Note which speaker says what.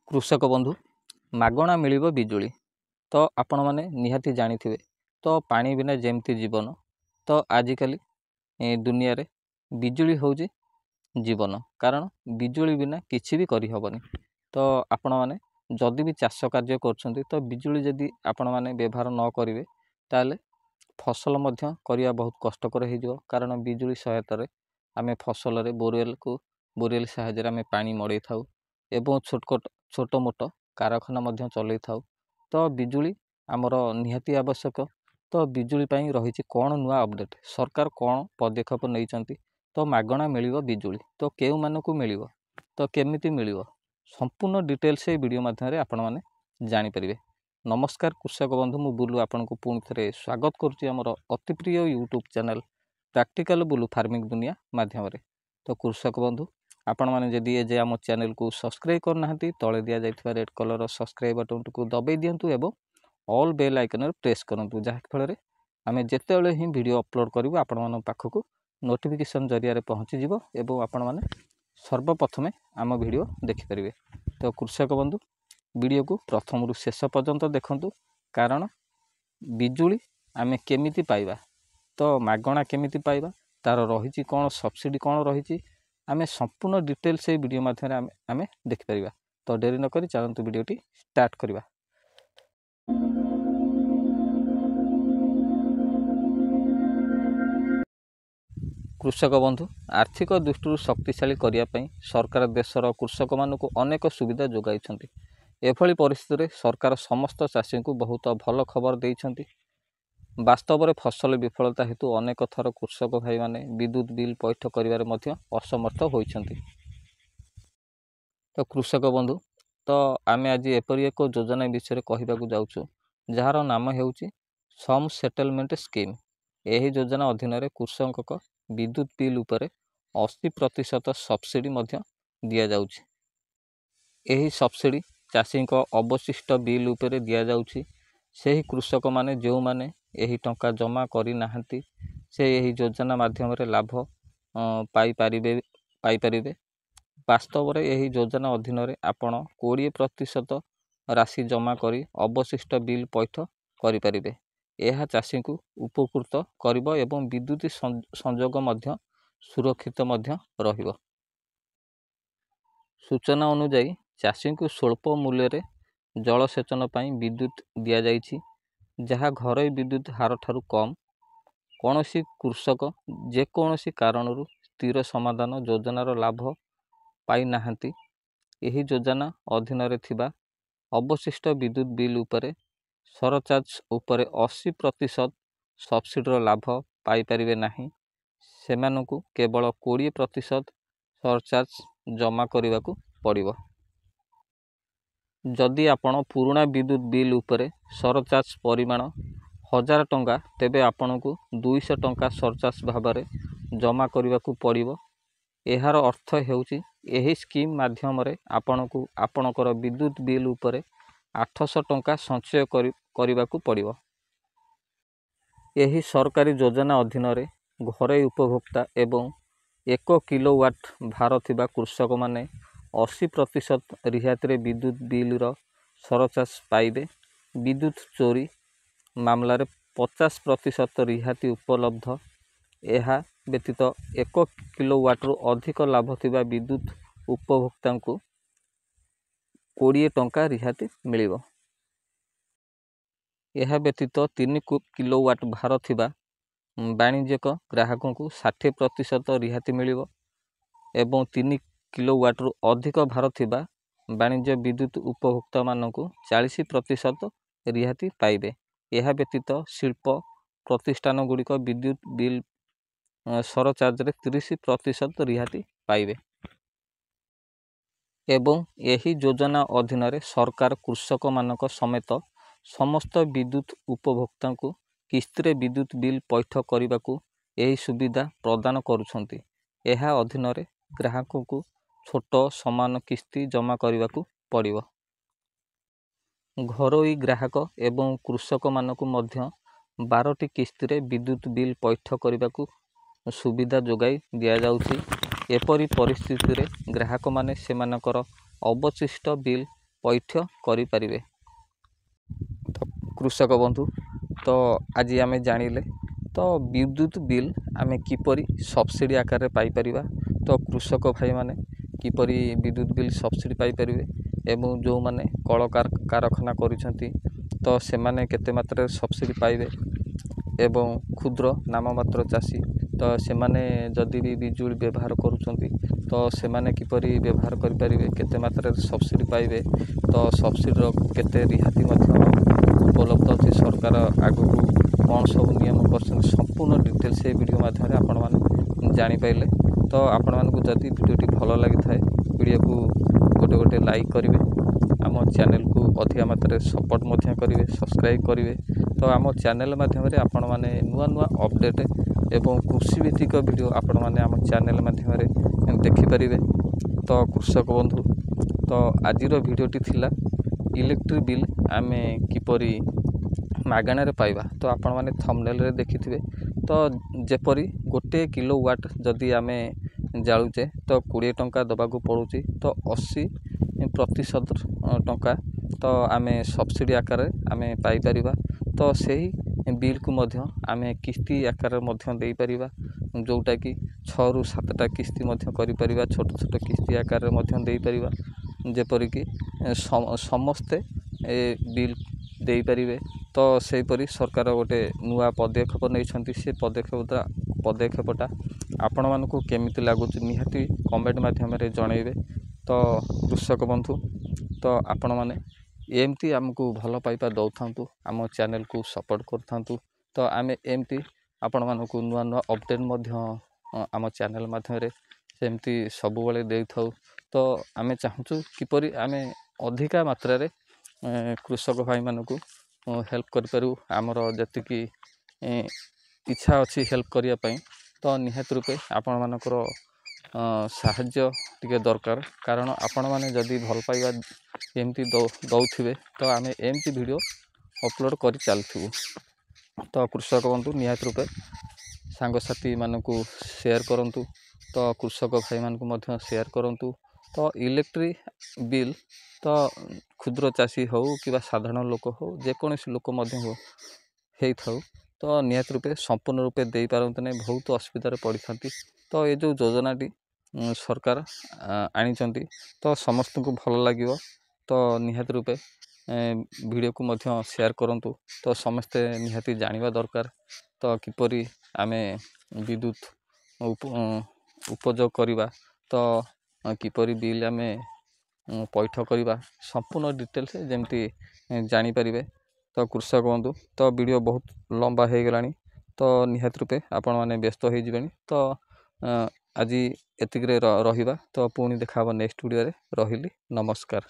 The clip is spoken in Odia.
Speaker 1: କୃଷକ ବନ୍ଧୁ ମାଗଣା ମିଳିବ ବିଜୁଳି ତ ଆପଣମାନେ ନିହାତି ଜାଣିଥିବେ। ତ ପାଣି ବିନା ଯେମିତି ଜୀବନ, ତ ଆଜିକାଲି ଦୁନିଆରେ ବିଜୁଳି ହେଉଛି ଜୀବନ, କାରଣ ବିଜୁଳି ବିନା କିଛି ବି କରିହେବନି। ତ ଆପଣମାନେ ଯଦି ବି ଚାଷ କାର୍ଯ୍ୟ କରୁଛନ୍ତି ତ ବିଜୁଳି ଯଦି ଆପଣମାନେ ବ୍ୟବହାର ନ କରିବେ ତାହେଲେ ଫସଲ ମଧ୍ୟ କରିବା ବହୁତ କଷ୍ଟକର ହେଇଯିବ, କାରଣ ବିଜୁଳି ସହାୟତାରେ ଆମେ ଫସଲରେ ବୋରୱେଲ୍ ସାହାଯ୍ୟରେ ଆମେ ପାଣି ମଡ଼େଇ ଥାଉ ଏବଂ ଛୋଟ ମୋଟ କାରଖାନା ମଧ୍ୟ ଚଲେଇ ଥାଉ। ତ ବିଜୁଳି ଆମର ନିହାତି ଆବଶ୍ୟକ। ତ ବିଜୁଳି ପାଇଁ ରହିଛି କ'ଣ ନୂଆ ଅପଡ଼େଟ୍, ସରକାର କ'ଣ ପଦକ୍ଷେପ ନେଇଛନ୍ତି। ତ ମାଗଣା ମିଳିବ ବିଜୁଳି, ତ କେଉଁମାନଙ୍କୁ ମିଳିବ, ତ କେମିତି ମିଳିବ, ସମ୍ପୂର୍ଣ୍ଣ ଡିଟେଲ୍ସ ଏହି ଭିଡ଼ିଓ ମାଧ୍ୟମରେ ଆପଣମାନେ ଜାଣିପାରିବେ। ନମସ୍କାର କୃଷକ ବନ୍ଧୁ, ମୁଁ ବୁଲୁ ଆପଣଙ୍କୁ ପୁଣି ଥରେ ସ୍ୱାଗତ କରୁଛି ଆମର ଅତି ପ୍ରିୟ ୟୁଟ୍ୟୁବ୍ ଚ୍ୟାନେଲ୍ ପ୍ରାକ୍ଟିକାଲ ବୁଲୁ ଫାର୍ମିଂ ଦୁନିଆ ମାଧ୍ୟମରେ। ତ କୃଷକ ବନ୍ଧୁ ଆପଣମାନେ ଯଦି ଏ ଯେ ଆମ ଚ୍ୟାନେଲକୁ ସବସ୍କ୍ରାଇବ୍ କରିନାହାନ୍ତି, ତଳେ ଦିଆଯାଇଥିବା ରେଡ୍ କଲର୍ର ସବସ୍କ୍ରାଇବ୍ ବଟନ୍ଟିକୁ ଦବାଇ ଦିଅନ୍ତୁ ଏବଂ ଅଲ୍ ବେଲ୍ ଆଇକନ୍ରେ ପ୍ରେସ୍ କରନ୍ତୁ, ଯାହାଫଳରେ ଆମେ ଯେତେବେଳେ ହିଁ ଭିଡ଼ିଓ ଅପଲୋଡ଼ କରିବୁ ଆପଣମାନଙ୍କ ପାଖକୁ ନୋଟିଫିକେସନ୍ ଜରିଆରେ ପହଞ୍ଚିଯିବ ଏବଂ ଆପଣମାନେ ସର୍ବପ୍ରଥମେ ଆମ ଭିଡ଼ିଓ ଦେଖିପାରିବେ। ତ କୃଷକ ବନ୍ଧୁ ଭିଡ଼ିଓକୁ ପ୍ରଥମରୁ ଶେଷ ପର୍ଯ୍ୟନ୍ତ ଦେଖନ୍ତୁ, କାରଣ ବିଜୁଳି ଆମେ କେମିତି ପାଇବା, ତ ମାଗଣା କେମିତି ପାଇବା, ତା'ର ରହିଛି କ'ଣ ସବସିଡ଼ି କ'ଣ ରହିଛି, ଆମେ ସମ୍ପୂର୍ଣ୍ଣ ଡିଟେଲ୍ସ ଏହି ଭିଡ଼ିଓ ମାଧ୍ୟମରେ ଆମେ ଦେଖିପାରିବା। ତ ଡେରି ନକରି ଚାଲନ୍ତୁ ଭିଡ଼ିଓଟି ଷ୍ଟାର୍ଟ କରିବା। କୃଷକ ବନ୍ଧୁ ଆର୍ଥିକ ଦୃଷ୍ଟିରୁ ଶକ୍ତିଶାଳୀ କରିବା ପାଇଁ ସରକାର ଦେଶର କୃଷକମାନଙ୍କୁ ଅନେକ ସୁବିଧା ଯୋଗାଇଛନ୍ତି। ଏଭଳି ପରିସ୍ଥିତିରେ ସରକାର ସମସ୍ତ ଚାଷୀଙ୍କୁ ବହୁତ ଭଲ ଖବର ଦେଇଛନ୍ତି। ବାସ୍ତବରେ ଫସଲ ବିଫଳତା ହେତୁ ଅନେକ ଥର କୃଷକ ଭାଇମାନେ ବିଦ୍ୟୁତ୍ ବିଲ୍ ପୈଠ କରିବାରେ ମଧ୍ୟ ଅସମର୍ଥ ହୋଇଛନ୍ତି। ତ କୃଷକ ବନ୍ଧୁ, ତ ଆମେ ଆଜି ଏପରି ଏକ ଯୋଜନା ବିଷୟରେ କହିବାକୁ ଯାଉଛୁ ଯାହାର ନାମ ହେଉଛି ସମ୍ ସେଟଲମେଣ୍ଟ ସ୍କିମ୍। ଏହି ଯୋଜନା ଅଧୀନରେ କୃଷକଙ୍କ ବିଦ୍ୟୁତ୍ ବିଲ୍ ଉପରେ 80% ସବସିଡ଼ି ମଧ୍ୟ ଦିଆଯାଉଛି। ଏହି ସବସିଡ଼ି ଚାଷୀଙ୍କ ଅବଶିଷ୍ଟ ବିଲ୍ ଉପରେ ଦିଆଯାଉଛି। ସେହି କୃଷକମାନେ ଯେଉଁମାନେ ଏହି ଟଙ୍କା ଜମା କରିନାହାନ୍ତି ସେ ଏହି ଯୋଜନା ମାଧ୍ୟମରେ ଲାଭ ପାଇପାରିବେ। ବାସ୍ତବରେ ଏହି ଯୋଜନା ଅଧୀନରେ ଆପଣ 20% ରାଶି ଜମା କରି ଅବଶିଷ୍ଟ ବିଲ୍ ପୈଠ କରିପାରିବେ। ଏହା ଚାଷୀଙ୍କୁ ଉପକୃତ କରିବ ଏବଂ ବିଦ୍ୟୁତ୍ ସଂଯୋଗ ମଧ୍ୟ ସୁରକ୍ଷିତ ମଧ୍ୟ ରହିବ। ସୂଚନା ଅନୁଯାୟୀ ଚାଷୀଙ୍କୁ ସ୍ୱଳ୍ପ ମୂଲ୍ୟରେ ଜଳସେଚନ ପାଇଁ ବିଦ୍ୟୁତ୍ ଦିଆଯାଇଛି, ଯାହା ଘରୋଇ ବିଦ୍ୟୁତ୍ ହାର ଠାରୁ କମ୍। କୌଣସି କୃଷକ ଯେକୌଣସି କାରଣରୁ ସ୍ଥିର ସମାଧାନ ଯୋଜନାର ଲାଭ ପାଇନାହାନ୍ତି, ଏହି ଯୋଜନା ଅଧୀନରେ ଥିବା ଅବଶିଷ୍ଟ ବିଦ୍ୟୁତ୍ ବିଲ୍ ଉପରେ ସରଚାର୍ଜ ଉପରେ 80% ସବସିଡ଼ିର ଲାଭ ପାଇପାରିବେ ନାହିଁ। ସେମାନଙ୍କୁ କେବଳ 20% ସରଚାର୍ଜ ଜମା କରିବାକୁ ପଡ଼ିବ। ଯଦି ଆପଣ ପୁରୁଣା ବିଦ୍ୟୁତ୍ ବିଲ୍ ଉପରେ ସରଚାର୍ଜ ପରିମାଣ 1000 ଟଙ୍କା, ତେବେ ଆପଣଙ୍କୁ 200 ଟଙ୍କା ସରଚାର୍ଜ ଭାବରେ ଜମା କରିବାକୁ ପଡ଼ିବ। ଏହାର ଅର୍ଥ ହେଉଛି ଏହି ସ୍କିମ୍ ମାଧ୍ୟମରେ ଆପଣଙ୍କୁ ଆପଣଙ୍କର ବିଦ୍ୟୁତ୍ ବିଲ୍ ଉପରେ 800 ଟଙ୍କା ସଞ୍ଚୟ କରିବାକୁ ପଡ଼ିବ। ଏହି ସରକାରୀ ଯୋଜନା ଅଧୀନରେ ଘରୋଇ ଉପଭୋକ୍ତା ଏବଂ 1 କିଲୋୱାଟ୍ ଭାର ଥିବା କୃଷକମାନେ 80% ରିହାତିରେ ବିଦ୍ୟୁତ୍ ବିଲ୍ର ସରଚାର୍ଜ ପାଇବେ। ବିଦ୍ୟୁତ୍ ଚୋରି ମାମଲାରେ 50% ରିହାତି ଉପଲବ୍ଧ। ଏହା ବ୍ୟତୀତ 1 କିଲୋୱାଟ୍ରୁ ଅଧିକ ଲାଭ ଥିବା ବିଦ୍ୟୁତ୍ ଉପଭୋକ୍ତାଙ୍କୁ 20 ଟଙ୍କା ରିହାତି ମିଳିବ। ଏହା ବ୍ୟତୀତ 3 କିଲୋୱାଟ୍ ଭାର ଥିବା ବାଣିଜ୍ୟିକ ଗ୍ରାହକଙ୍କୁ 60% ରିହାତି ମିଳିବ ଏବଂ 3 କିଲୋୱାଟ୍ରୁ ଅଧିକ ଭାର ଥିବା ବାଣିଜ୍ୟ ବିଦ୍ୟୁତ୍ ଉପଭୋକ୍ତାମାନଙ୍କୁ 40% ରିହାତି ପାଇବେ। ଏହା ବ୍ୟତୀତ ଶିଳ୍ପ ପ୍ରତିଷ୍ଠାନଗୁଡ଼ିକ ବିଦ୍ୟୁତ୍ ବିଲ୍ ସରଚାର୍ଜରେ 30% ରିହାତି ପାଇବେ। ଏବଂ ଏହି ଯୋଜନା ଅଧୀନରେ ସରକାର କୃଷକମାନଙ୍କ ସମେତ ସମସ୍ତ ବିଦ୍ୟୁତ୍ ଉପଭୋକ୍ତାଙ୍କୁ କିସ୍ତିରେ ବିଦ୍ୟୁତ୍ ବିଲ୍ ପୈଠ କରିବାକୁ ଏହି ସୁବିଧା ପ୍ରଦାନ କରୁଛନ୍ତି। ଏହା ଅଧୀନରେ ଗ୍ରାହକଙ୍କୁ ଛୋଟ ସମାନ କିସ୍ତି ଜମା କରିବାକୁ ପଡ଼ିବ। ଘରୋଇ ଗ୍ରାହକ ଏବଂ କୃଷକମାନଙ୍କୁ ମଧ୍ୟ 12ଟି କିସ୍ତିରେ ବିଦ୍ୟୁତ୍ ବିଲ୍ ପୈଠ କରିବାକୁ ସୁବିଧା ଯୋଗାଇ ଦିଆଯାଉଛି। ଏପରି ପରିସ୍ଥିତିରେ ଗ୍ରାହକମାନେ ସେମାନଙ୍କର ଅବଶିଷ୍ଟ ବିଲ୍ ପୈଠ କରିପାରିବେ। ତ କୃଷକ ବନ୍ଧୁ, ତ ଆଜି ଆମେ ଜାଣିଲେ ତ ବିଦ୍ୟୁତ୍ ବିଲ୍ ଆମେ କିପରି ସବସିଡ଼ି ଆକାରରେ ପାଇପାରିବା। ତ କୃଷକ ଭାଇମାନେ କିପରି ବିଦ୍ୟୁତ୍ ବିଲ୍ ସବସିଡ଼ି ପାଇପାରିବେ ଏବଂ ଯେଉଁମାନେ କଳକାରଖାନା କରିଛନ୍ତି ତ ସେମାନେ କେତେ ମାତ୍ରାରେ ସବସିଡ଼ି ପାଇବେ ଏବଂ କ୍ଷୁଦ୍ର ନାମମାତ୍ର ଚାଷୀ ତ ସେମାନେ ଯଦି ବି ବିଜୁଳି ବ୍ୟବହାର କରୁଛନ୍ତି ତ ସେମାନେ କିପରି ବ୍ୟବହାର କରିପାରିବେ, କେତେ ମାତ୍ରାରେ ସବସିଡ଼ି ପାଇବେ, ତ ସବସିଡ଼ିର କେତେ ରିହାତି ମଧ୍ୟ ଉପଲବ୍ଧ ଅଛି, ସରକାର ଆଗକୁ କ'ଣ ସବୁ ନିୟମ କରିଛନ୍ତି, ସମ୍ପୂର୍ଣ୍ଣ ଡିଟେଲ୍ସ ଏହି ଭିଡ଼ିଓ ମାଧ୍ୟମରେ ଆପଣମାନେ ଜାଣିପାରିଲେ। ତ ଆପଣମାନଙ୍କୁ ଯଦି ଭିଡ଼ିଓଟି ଭଲ ଲାଗିଥାଏ ଭିଡ଼ିଓକୁ ଗୋଟେ ଲାଇକ୍ କରିବେ, ଆମ ଚ୍ୟାନେଲକୁ ଅଧିକା ମାତ୍ରାରେ ସପୋର୍ଟ ମଧ୍ୟ କରିବେ, ସବସ୍କ୍ରାଇବ୍ କରିବେ। ତ ଆମ ଚ୍ୟାନେଲ ମାଧ୍ୟମରେ ଆପଣମାନେ ନୂଆ ଅପଡ଼େଟ୍ ଏବଂ କୃଷିଭିତ୍ତିକ ଭିଡ଼ିଓ ଆପଣମାନେ ଆମ ଚ୍ୟାନେଲ ମାଧ୍ୟମରେ ଦେଖିପାରିବେ। ତ କୃଷକ ବନ୍ଧୁ, ତ ଆଜିର ଭିଡ଼ିଓଟି ଥିଲା ଇଲେକ୍ଟ୍ରିକ୍ ବିଲ୍ ଆମେ କିପରି ମାଗଣାରେ ପାଇବା। ତ ଆପଣମାନେ ଥମ୍ବନେଲ୍ରେ ଦେଖିଥିବେ ତ ଯେପରି 1 କିଲୋୱାଟ୍ ଯଦି ଆମେ ଜାଳୁଛେ ତ 20 ଟଙ୍କା ଦେବାକୁ ପଡ଼ୁଛି, ତ 80% ଟଙ୍କା ତ ଆମେ ସବସିଡ଼ି ଆକାରରେ ଆମେ ପାଇପାରିବା। ତ ସେହି ବିଲ୍କୁ ମଧ୍ୟ ଆମେ କିସ୍ତି ଆକାରରେ ମଧ୍ୟ ଦେଇପାରିବା, ଯେଉଁଟାକି 6ରୁ 7ଟା କିସ୍ତି ମଧ୍ୟ କରିପାରିବା, ଛୋଟ କିସ୍ତି ଆକାରରେ ମଧ୍ୟ ଦେଇପାରିବା, ଯେପରିକି ସମସ୍ତେ ଏ ବିଲ୍ ଦେଇପାରିବେ। ତ ସେହିପରି ସରକାର ଗୋଟେ ନୂଆ ପଦକ୍ଷେପ ନେଇଛନ୍ତି। ସେ ପଦକ୍ଷେପଟା ଆପଣମାନଙ୍କୁ କେମିତି ଲାଗୁଛି ନିହାତି କମେଣ୍ଟ ମାଧ୍ୟମରେ ଜଣାଇବେ। ତ କୃଷକ ବନ୍ଧୁ, ତ ଆପଣମାନେ ଏମିତି ଆମକୁ ଭଲ ପାଇବା ଦେଉଥାନ୍ତୁ, ଆମ ଚ୍ୟାନେଲକୁ ସପୋର୍ଟ କରୁଥାନ୍ତୁ। ତ ଆମେ ଏମିତି ଆପଣମାନଙ୍କୁ ନୂଆ ଅପଡ଼େଟ୍ ମଧ୍ୟ ଆମ ଚ୍ୟାନେଲ ମାଧ୍ୟମରେ ସେମିତି ସବୁବେଳେ ଦେଇଥାଉ। ତ ଆମେ ଚାହୁଁଛୁ କିପରି ଆମେ ଅଧିକା ମାତ୍ରାରେ କୃଷକ ଭାଇମାନଙ୍କୁ ହେଲ୍ପ କରିପାରିବୁ। ଆମର ଯେତିକି ଇଚ୍ଛା ଅଛି ହେଲ୍ପ କରିବା ପାଇଁ, ତ ନିହାତି ରୂପେ ଆପଣମାନଙ୍କର ସାହାଯ୍ୟ ଟିକେ ଦରକାର। କାରଣ ଆପଣମାନେ ଯଦି ଭଲ ପାଇବା ଏମିତି ଦେଉଥିବେ ତ ଆମେ ଏମିତି ଭିଡ଼ିଓ ଅପଲୋଡ଼ କରି ଚାଲିଥିବୁ। ତ କୃଷକ ବନ୍ଧୁ, ନିହାତି ରୂପେ ସାଙ୍ଗସାଥିମାନଙ୍କୁ ସେୟାର କରନ୍ତୁ। ତ କୃଷକ ଭାଇମାନଙ୍କୁ ମଧ୍ୟ ସେୟାର କରନ୍ତୁ। ତ ଇଲେକ୍ଟ୍ରିକ୍ ବିଲ୍ ତ କ୍ଷୁଦ୍ର ଚାଷୀ ହେଉ କିମ୍ବା ସାଧାରଣ ଲୋକ ହେଉ, ଯେକୌଣସି ଲୋକ ମଧ୍ୟ ହେଇଥାଉ, ତ ନିହାତି ରୂପେ ସମ୍ପୂର୍ଣ୍ଣ ରୂପେ ଦେଇପାରନ୍ତି ନାହିଁ, ବହୁତ ଅସୁବିଧାରେ ପଡ଼ିଥାନ୍ତି। ତ ଏ ଯେଉଁ ଯୋଜନାଟି ସରକାର ଆଣିଛନ୍ତି ତ ସମସ୍ତଙ୍କୁ ଭଲ ଲାଗିବ। ତ ନିହାତି ରୂପେ ଭିଡ଼ିଓକୁ ମଧ୍ୟ ସେୟାର କରନ୍ତୁ। ତ ସମସ୍ତେ ନିହାତି ଜାଣିବା ଦରକାର ତ କିପରି ଆମେ ବିଦ୍ୟୁତ୍ ଉପଯୋଗ କରିବା, ତ କିପରି ବିଲ୍ ଆମେ ପୈଠ କରିବା, ସମ୍ପୂର୍ଣ୍ଣ ଡିଟେଲ୍ସ ଯେମିତି ଜାଣିପାରିବେ। ତ କୃଷକ ବନ୍ଧୁ, ତ ଭିଡ଼ିଓ ବହୁତ ଲମ୍ବା ହୋଇଗଲାଣି, ତ ନିହାତି ରୂପେ ଆପଣମାନେ ବ୍ୟସ୍ତ ହୋଇଯିବେଣି। ତ ଆଜି ଏତିକିରେ ରହିବା। ତ ପୁଣି ଦେଖା ହେବ ନେକ୍ସଟ ଭିଡ଼ିଓରେ। ରହିଲି, ନମସ୍କାର।